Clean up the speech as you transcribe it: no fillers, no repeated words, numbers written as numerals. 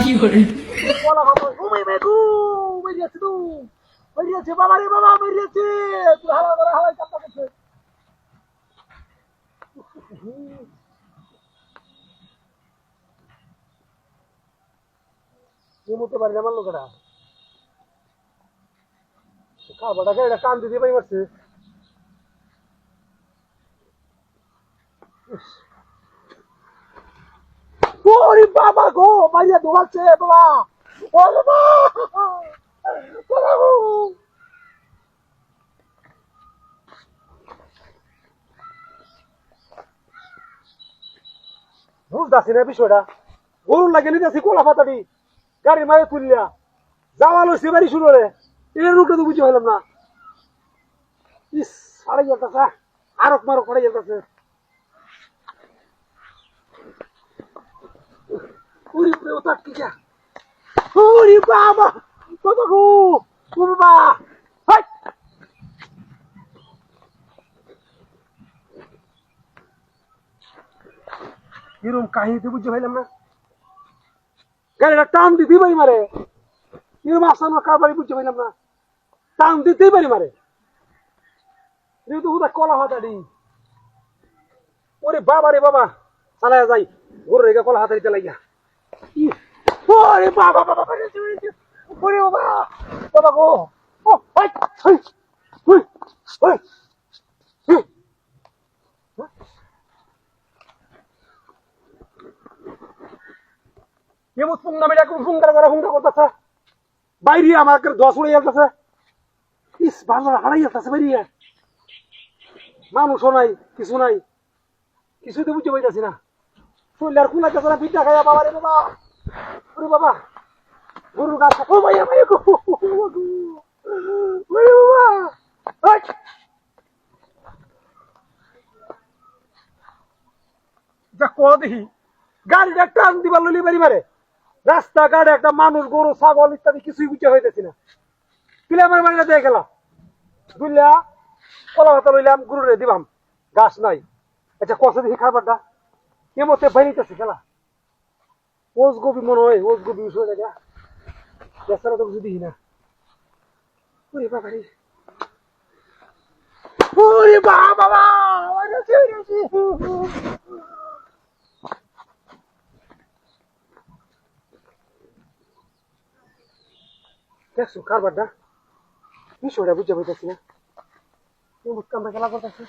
কলা ভাত ঘুমাই মেঘু বেরিয়েছে তো বেরিয়েছে বাবা রে বাবা বেরিয়েছে তুই হালা করে হালাই কাটা করছে ঘুমোতে পারি না আমার লোকেরা খাবারটা এটা কান দিতে পারি পারছে ওরে বাবা গো মাইয়া দৌড়াচ্ছে বাবা ও বাবা বাবা গো বুঝতেছি না বিষয়টা গরুর লাগে নিতেছি কোলা পাতাটি গাড়ি মায়ে তুললিয়া যাওয়া লইছে বাড়ি শুরু রে এর রুটে তো বুঝতে পারলাম না ইস আড়াই যেতেছে আরক মারক আড়াই যেতেছে উড়ি উড়ে ওটা কি যা উড়ি বাবা বাবা গো ও বাবা হাই এরকম কাহিনীতে বুঝতে পারলাম না গাড়িটা টান দিতেই পারি মারে এরকম আসানো কার বাড়ি বুঝতে পারলাম না টান দিতেই পারি মারে যেহেতু হুদা কলা হাতাড়ি ওরে বাবা রে বাবা চালায় যাই গরু রেখে কলা হাতাড়িতে লাগিয়া ওরে বাবা বাবা ওরে বাবা বাবা গো ও হাই হাই হুই হাই কেমন ফুঙ্গা মেটা কোন ফুঙ্গার করা ফুঙ্গা করতেছে বাইরে আমার দশ উড়ে যাচ্ছে ইস ভালো হারাই যাচ্ছে বাইরে মানুষও নাই কিছু নাই কিছুই তো বুঝতে পাইতেছি না শরীর আর কুলা যাচ্ছে না পিঠা খাইয়া বাবা রে বাবা ওরে বাবা গরুর গাছ ও ভাইয়া ভাইয়া গো ওরে বাবা যা কো দেখি গাড়িটা টান দিবার লইলি বাড়ি মারে রাস্তাঘাটে একটা মানুষ গরু ছাগল ইত্যাদি কিছুই বুঝতে হইতেছি না পিলে আমার বাড়িটা দিয়ে গেলাম বুঝলা কলা ভাতা লইলাম গরুরে দিবাম গাছ নাই আচ্ছা কষে দেখি খাবারটা কেমতে বাইরেছে খেলা ওজ গবি মনে হয় ওজ গবি বিষয় দেখা বেচারা তো কিছু দিই না ওরে বাবা রে ওরে বাবা দেখছো কারবারটা বিষয়টা বুঝতে পারতেছি না কামটা খেলা করতেছে